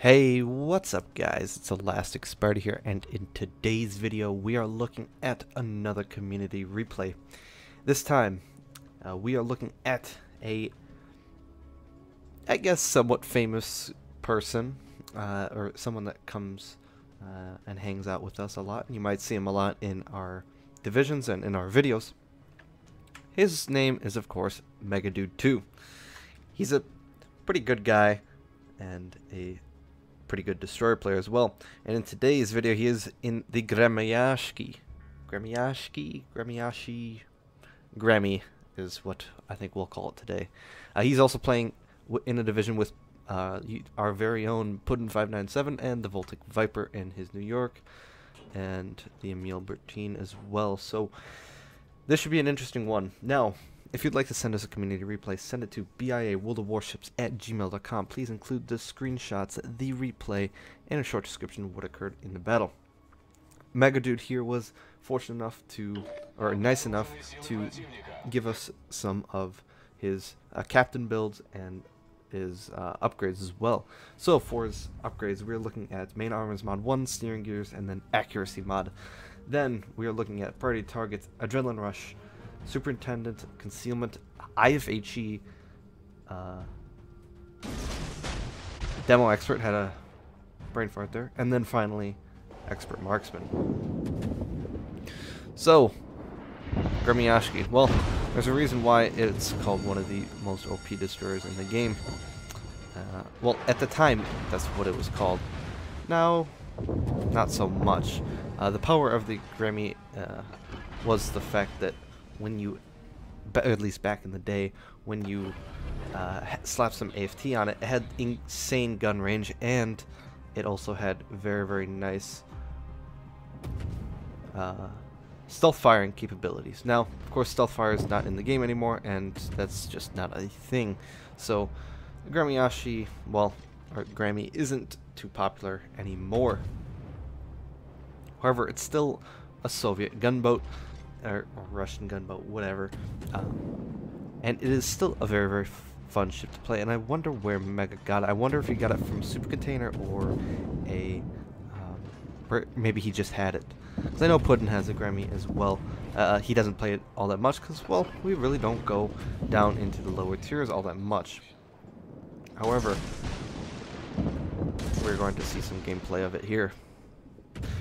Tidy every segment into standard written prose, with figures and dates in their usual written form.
Hey, what's up guys? It's ElasticSpyder here, and in today's video we are looking at another community replay. This time we are looking at a, I guess, somewhat famous person, or someone that comes and hangs out with us a lot. You might see him a lot in our divisions and in our videos. His name is, of course, Megadude2. He's a pretty good guy and a pretty good destroyer player as well. And in today's video, he is in the Gremy is what I think we'll call it today. He's also playing in a division with our very own Puddin597 and the Voltic Viper in his New York, and the Emil Bertine as well. So this should be an interesting one. Now, if you'd like to send us a community replay, send it to BIAworldofwarships@gmail.com. Please include the screenshots, the replay, and a short description of what occurred in the battle. Megadude here was fortunate enough to, or nice enough to, give us some of his captain builds and his upgrades as well. So for his upgrades, we're looking at main armors mod 1, steering gears, and then accuracy mod. Then we are looking at priority targets, adrenaline rush, superintendent, concealment, IFHE, demo expert, had a brain fart there, and then finally expert marksman. So Gremy, well, there's a reason why it's called one of the most OP destroyers in the game. Well, at the time that's what it was called. Now, not so much. The power of the Gremy was the fact that when you, at least back in the day, when you slapped some AFT on it, it had insane gun range, and it also had very, very nice stealth firing capabilities. Now, of course, stealth fire is not in the game anymore, and that's just not a thing. So Gremy, well, or Gremy, isn't too popular anymore. However, it's still a Soviet gunboat, or Russian gunboat, whatever, and it is still a very, very fun ship to play. And I wonder where Mega got it. I wonder if he got it from Super Container or a, or maybe he just had it. Because I know Puddin has a Gremy as well. He doesn't play it all that much because, well, we really don't go down into the lower tiers all that much. However, we're going to see some gameplay of it here.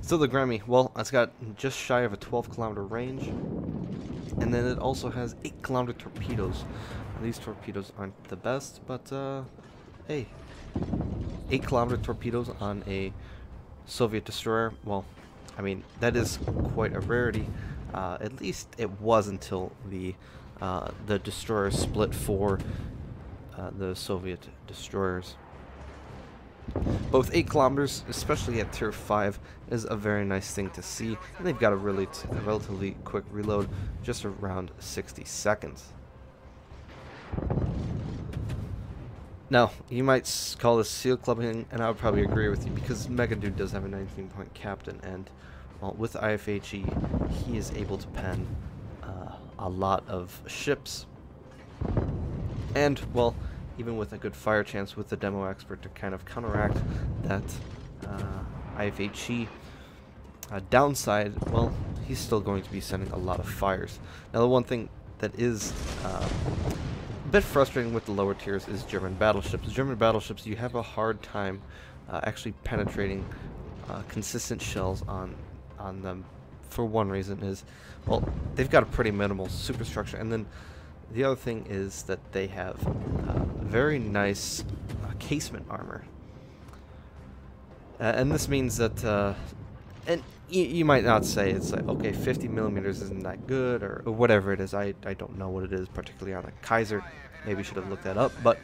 So the Gremy, well, it's got just shy of a 12-kilometer range, and then it also has 8-kilometer torpedoes. Now, these torpedoes aren't the best, but hey, 8-kilometer torpedoes on a Soviet destroyer, well, I mean, that is quite a rarity. At least it was until the destroyer split for the Soviet destroyers. But with 8 kilometers, especially at tier 5, is a very nice thing to see, and they've got a relatively quick reload, just around 60 seconds. Now, you might call this seal clubbing, and I would probably agree with you, because Megadude does have a 19-point captain, and well, with IFHE, he is able to pen a lot of ships, and, well, even with a good fire chance with the demo expert to kind of counteract that IFHE downside, well, he's still going to be sending a lot of fires. Now, the one thing that is a bit frustrating with the lower tiers is German battleships. German battleships, you have a hard time actually penetrating consistent shells on them. For one reason is, well, they've got a pretty minimal superstructure, and then the other thing is that they have very nice casement armor. And this means that, and you might not say it's like, okay, 50 millimeters isn't that good, or whatever it is. I don't know what it is, particularly on a Kaiser. Maybe should have looked that up, but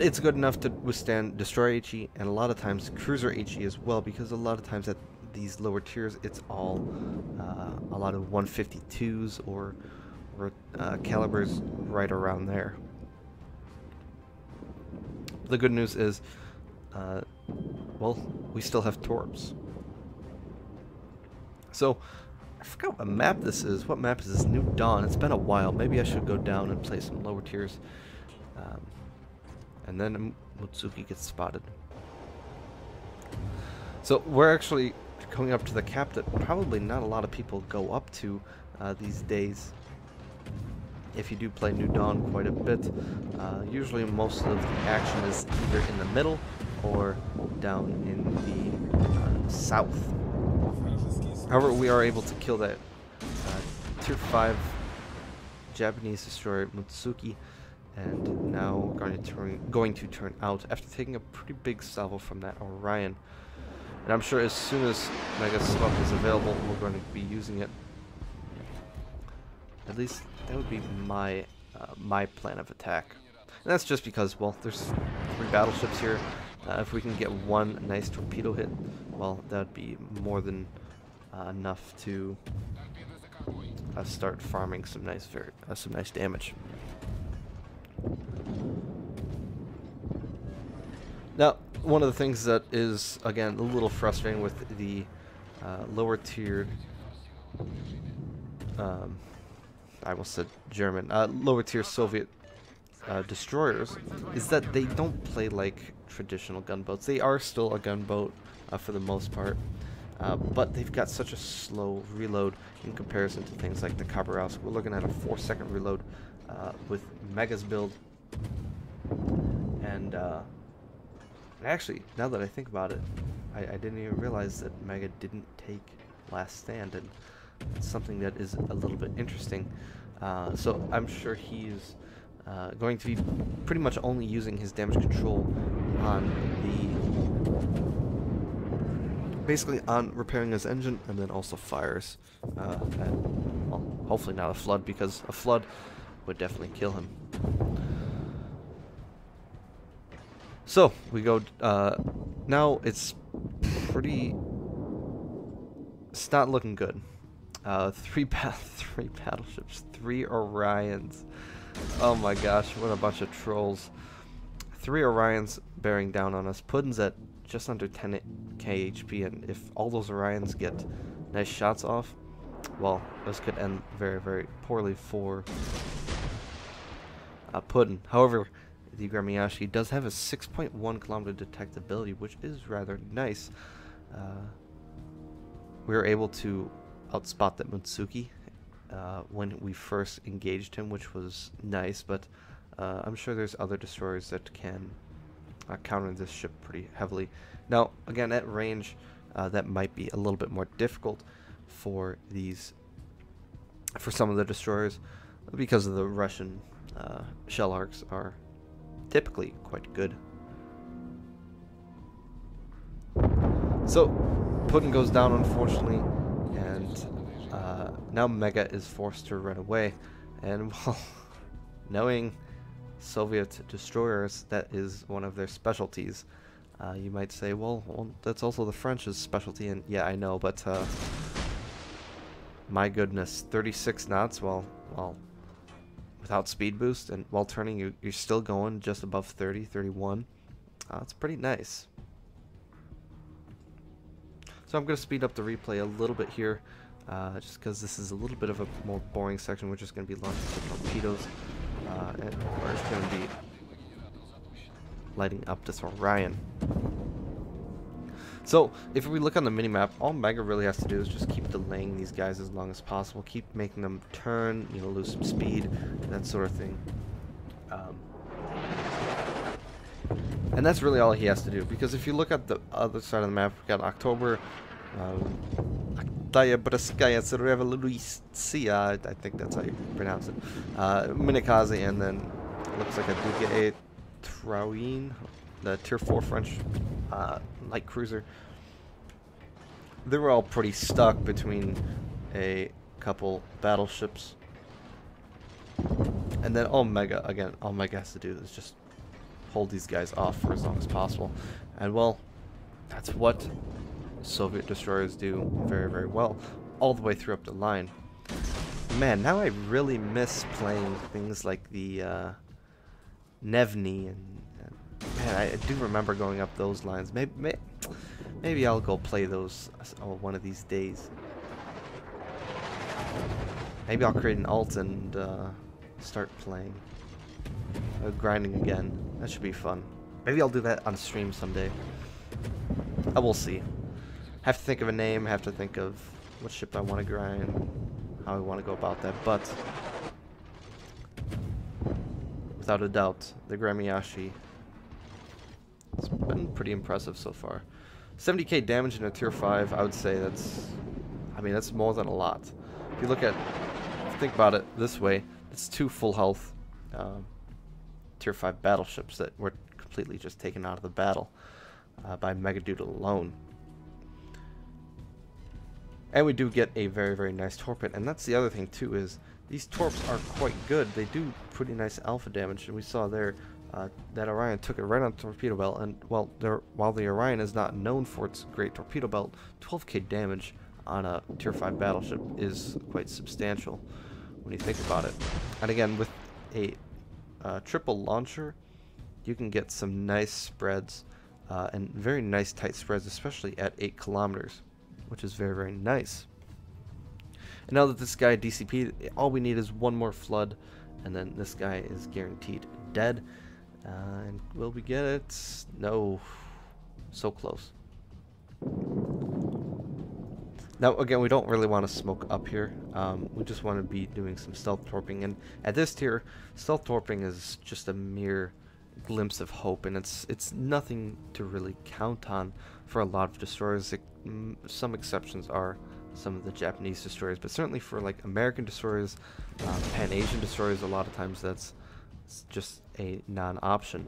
it's good enough to withstand destroyer HE, and a lot of times cruiser HE as well, because a lot of times at these lower tiers, it's all a lot of 152s or calibers right around there. The good news is, well, we still have torps. So, I forgot what map this is. What map is this? New Dawn. It's been a while. Maybe I should go down and play some lower tiers. And then Mutsuki gets spotted. So we're actually going up to the cap that probably not a lot of people go up to these days. If you do play New Dawn quite a bit, usually most of the action is either in the middle or down in the south. However, we are able to kill that tier 5 Japanese destroyer Mutsuki, and now going to turn out after taking a pretty big salvo from that Orion. And I'm sure as soon as Mega Swap is available, we're going to be using it. At least that would be my my plan of attack. And that's just because, well, there's 3 battleships here. If we can get one nice torpedo hit, well, that would be more than enough to start farming some nice damage. Now, one of the things that is, again, a little frustrating with the lower tiered, I almost said German, lower tier Soviet destroyers, is that they don't play like traditional gunboats. They are still a gunboat for the most part, but they've got such a slow reload in comparison to things like the Khabarovsk. We're looking at a 4-second reload with Mega's build, and actually, now that I think about it, I didn't even realize that Mega didn't take Last Stand, and it's something that is a little bit interesting. So I'm sure he's going to be pretty much only using his damage control on basically on repairing his engine, and then also fires. And, well, hopefully not a flood, because a flood would definitely kill him. So we go. Now it's not looking good. 3 battleships, 3 Orions. Oh my gosh, what a bunch of trolls. 3 Orions bearing down on us. Puddin's at just under 10k HP, and if all those Orions get nice shots off, well, this could end very, very poorly for Puddin. However, the Gremy does have a 6.1 kilometer detectability, which is rather nice. We were able to outspot that Mutsuki when we first engaged him, which was nice, but I'm sure there's other destroyers that can counter this ship pretty heavily. Now, again, at range, that might be a little bit more difficult for some of the destroyers, because of the Russian shell arcs are typically quite good. So Putin goes down, unfortunately, and now Mega is forced to run away. And, well, knowing Soviet destroyers, that is one of their specialties. You might say, well, that's also the French's specialty, and yeah, I know, but my goodness, 36 knots, well, without speed boost, and while turning, you're still going just above 30, 31. That's pretty nice. So I'm going to speed up the replay a little bit here, just because this is a little bit of a more boring section. We're just going to be launching some torpedoes, and we're just going to be lighting up this Orion. So if we look on the minimap, all Mega really has to do is just keep delaying these guys as long as possible, keep making them turn, lose some speed, that sort of thing. And that's really all he has to do, because if you look at the other side of the map, we've got October, I think that's how you pronounce it, Minikaze, and then looks like a Duguay Trouin, the tier 4 French light cruiser. They were all pretty stuck between a couple battleships. And then all Mega has to do is just hold these guys off for as long as possible. And, well, that's what Soviet destroyers do very, very well, all the way through up the line. Man, now I really miss playing things like the Nevny, and man, I do remember going up those lines. Maybe I'll go play those one of these days. Maybe I'll create an alt and start playing. grinding again. That should be fun. Maybe I'll do that on stream someday. I will see. Have to think of a name, have to think of what ship I want to grind, how I want to go about that, but without a doubt, the Gremy, it's been pretty impressive so far. 70k damage in a tier 5, I would say that's more than a lot. If you look at, think about it this way, it's 2 full health tier 5 battleships that were completely just taken out of the battle by Megadude alone. And we do get a very, very nice torpid, and that's the other thing too, is these torps are quite good. They do pretty nice alpha damage, and we saw there that Orion took it right on the torpedo belt, and while the Orion is not known for its great torpedo belt, 12k damage on a tier 5 battleship is quite substantial when you think about it. And again, with a triple launcher, you can get some nice spreads, and very nice tight spreads, especially at 8 kilometers, which is very, very nice. And now that this guy DCP, all we need is one more flood, and then this guy is guaranteed dead. And will we get it? No. So close. Now, again, we don't really want to smoke up here. We just want to be doing some stealth torping. And at this tier, stealth torping is just a mere glimpse of hope, and it's nothing to really count on for a lot of destroyers. Some exceptions are some of the Japanese destroyers, but certainly for like American destroyers, Pan-Asian destroyers, a lot of times that's just a non-option.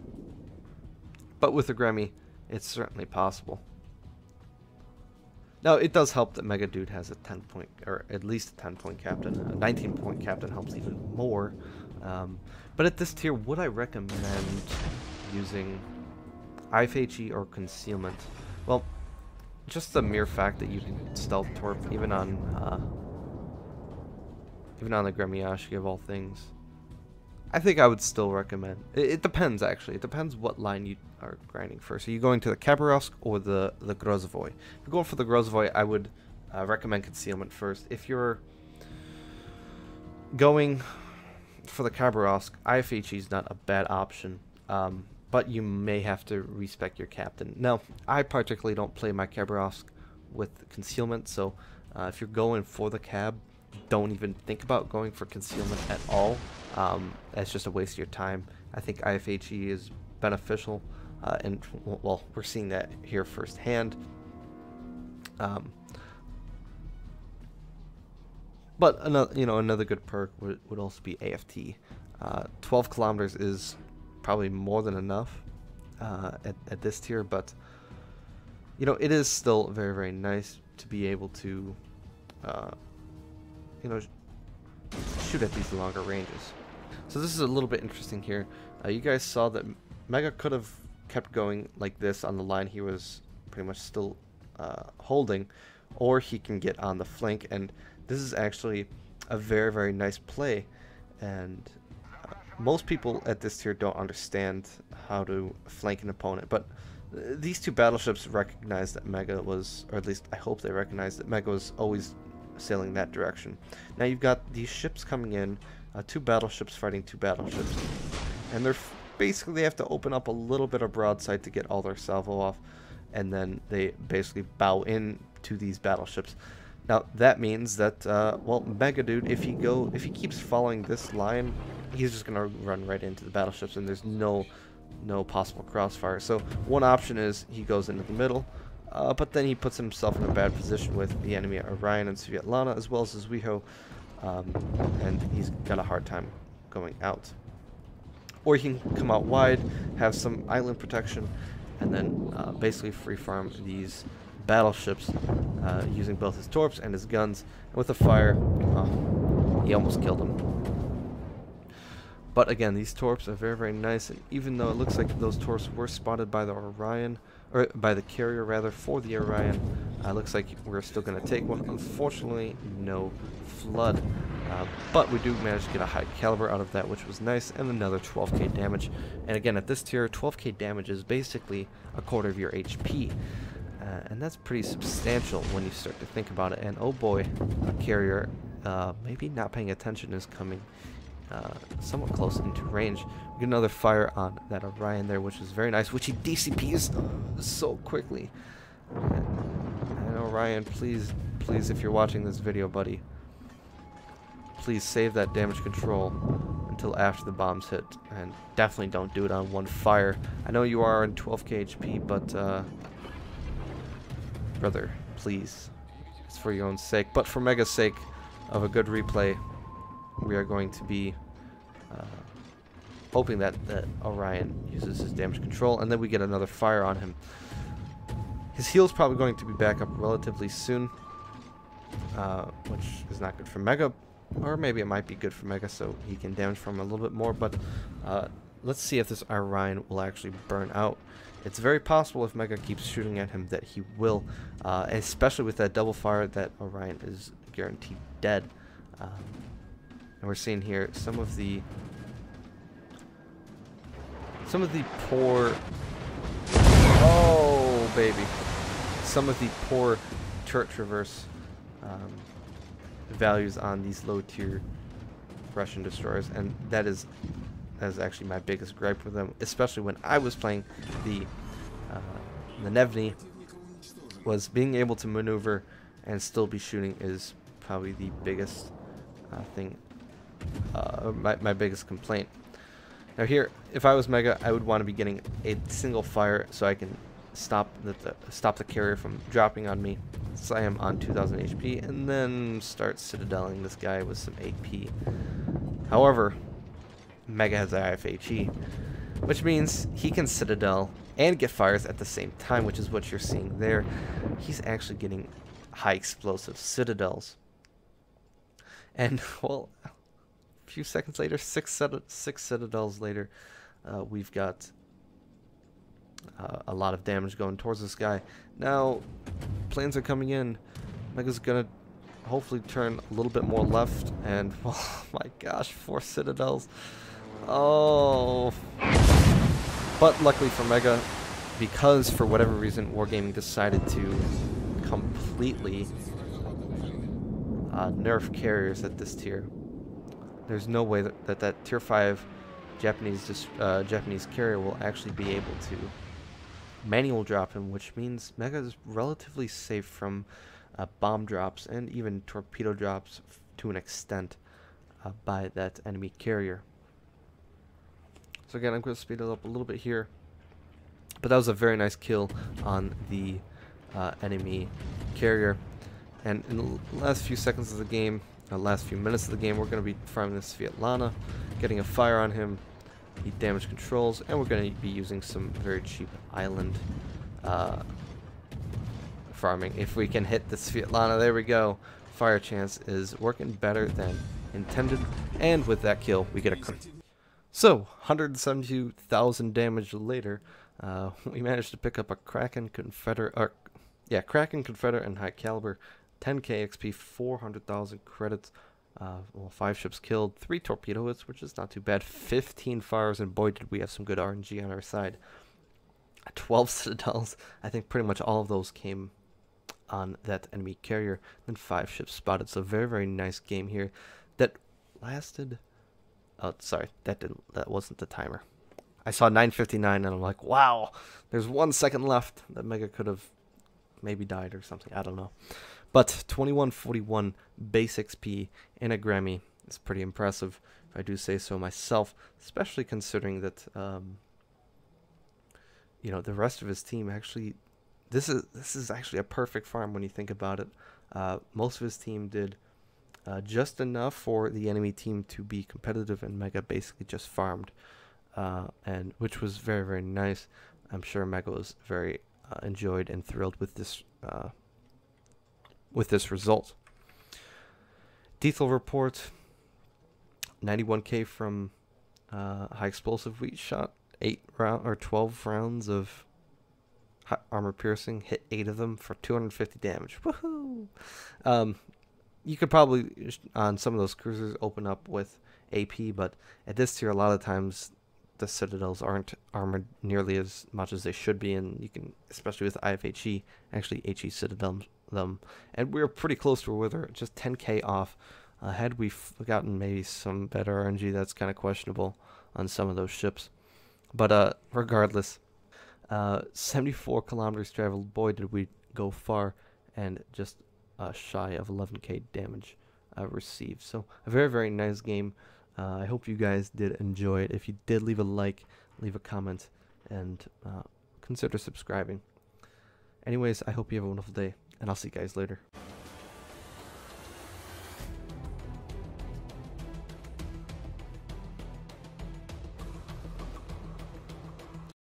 But with the Gremy, it's certainly possible. Now, it does help that Megadude has a 10-point, or at least a 10-point captain. A 19-point captain helps even more. But at this tier, would I recommend using IFHE or concealment? Well, just the mere fact that you can stealth torp even on the Gremy of all things, I think I would still recommend. It depends, actually. It depends what line you are grinding first. Are you going to the Khabarovsk or the Grozavoy? If you're going for the Grozavoy, I would recommend concealment first. If you're going for the Khabarovsk, IFHE is not a bad option, but you may have to respec your captain. Now, I particularly don't play my Khabarovsk with concealment, so if you're going for the cab, don't even think about going for concealment at all. That's just a waste of your time. I think IFHE is beneficial, and well, we're seeing that here firsthand. But another good perk would also be AFT. 12 kilometers is probably more than enough at this tier, but it is still very, very nice to be able to shoot at these longer ranges. So this is a little bit interesting here. You guys saw that Mega could have kept going like this on the line he was pretty much still holding, or he can get on the flank, and this is actually a very, very nice play. And most people at this tier don't understand how to flank an opponent, but these two battleships recognize that Mega was, or at least I hope they recognize that Mega was always sailing that direction. Now you've got these ships coming in, 2 battleships fighting 2 battleships, and they're basically, they have to open up a little bit of broadside to get all their salvo off, and then they basically bow in to these battleships. Now that means that well, Megadude, if he keeps following this line, he's just gonna run right into the battleships, and there's no possible crossfire. So one option is he goes into the middle, but then he puts himself in a bad position with the enemy Orion and Svietlana, as well as his Zwiho, and he's got a hard time going out. Or he can come out wide, have some island protection, and then basically free farm these battleships using both his torps and his guns. And with the fire, he almost killed him. But again, these torps are very, very nice, and even though it looks like those torps were spotted by the Orion, or by the carrier rather, for the Orion, looks like we're still going to take one. Unfortunately, no flood, but we do manage to get a high caliber out of that, which was nice, and another 12k damage. And again, at this tier, 12k damage is basically a quarter of your HP, and that's pretty substantial when you start to think about it. And oh boy, a carrier maybe not paying attention is coming somewhat close into range. We get another fire on that Orion there, which is very nice, which he DCPs so quickly. And Orion, please, if you're watching this video, buddy, please save that damage control until after the bombs hit, and definitely don't do it on one fire. I know you are on 12k HP, but brother, please, it's for your own sake, but for Mega's sake of a good replay, we are going to be hoping that Orion uses his damage control, and then we get another fire on him. His heal's probably going to be back up relatively soon, which is not good for Mega, or maybe it might be good for Mega so he can damage from him a little bit more, but let's see if this Orion will actually burn out. It's very possible if Mega keeps shooting at him that he will, especially with that double fire, that Orion is guaranteed dead. And we're seeing here some of the poor, oh baby, some of the poor turret traverse values on these low tier Russian destroyers, and that is actually my biggest gripe with them, especially when I was playing the Nevny, was being able to maneuver and still be shooting is probably the biggest thing, my biggest complaint. Now here, if I was Mega, I would want to be getting a single fire so I can stop the carrier from dropping on me, so I am on 2000 HP, and then start citadeling this guy with some AP. However, Mega has IFHE, which means he can citadel and get fires at the same time, which is what you're seeing there. He's actually getting high explosive citadels. And, well, a few seconds later, six citadels later, we've got a lot of damage going towards this guy. Now, planes are coming in. Mega's gonna hopefully turn a little bit more left, and oh my gosh, 4 citadels. Oh. But luckily for Mega, because for whatever reason Wargaming decided to completely nerf carriers at this tier, there's no way that tier 5 Japanese carrier will actually be able to manual drop him, which means Mega is relatively safe from bomb drops and even torpedo drops to an extent by that enemy carrier. So again, I'm going to speed it up a little bit here, but that was a very nice kill on the enemy carrier. And in the last few seconds of the game, last few minutes of the game, we're going to be farming this Svetlana, getting a fire on him, he damage controls, and we're going to be using some very cheap island farming. If we can hit the Svetlana, there we go. Fire chance is working better than intended, and with that kill, we get a crit. So, 172,000 damage later, we managed to pick up a Kraken Confederate, Kraken Confederate and high caliber, 10k XP, 400,000 credits, well, 5 ships killed, 3 torpedo hits, which is not too bad, 15 fires, and boy did we have some good RNG on our side. 12 citadels, I think pretty much all of those came on that enemy carrier, and 5 ships spotted, so very, very nice game here that lasted... Oh, sorry, that wasn't the timer. I saw 9:59 and I'm like, wow, there's 1 second left. That Mega could have maybe died or something, I don't know. But 2141 base XP in a Gremy is pretty impressive, if I do say so myself, especially considering that you know, the rest of his team actually, this is actually a perfect farm when you think about it. Most of his team did just enough for the enemy team to be competitive, and Mega basically just farmed, and which was very, very nice. I'm sure Mega was very enjoyed and thrilled with this result. Detail report: 91k from high explosive. We shot 12 rounds of armor piercing, hit 8 of them for 250 damage. Woohoo! You could probably, on some of those cruisers, open up with AP, but at this tier, a lot of times the citadels aren't armored nearly as much as they should be, and you can, especially with IFHE, actually HE citadel them. And we're pretty close to where we're just 10k off Had we gotten maybe some better RNG, that's kind of questionable on some of those ships. But regardless, 74 kilometers traveled. Boy, did we go far, and just shy of 11k damage received. So a very, very nice game. I hope you guys did enjoy it. If you did, leave a like, leave a comment, and consider subscribing. Anyways, I hope you have a wonderful day, and I'll see you guys later.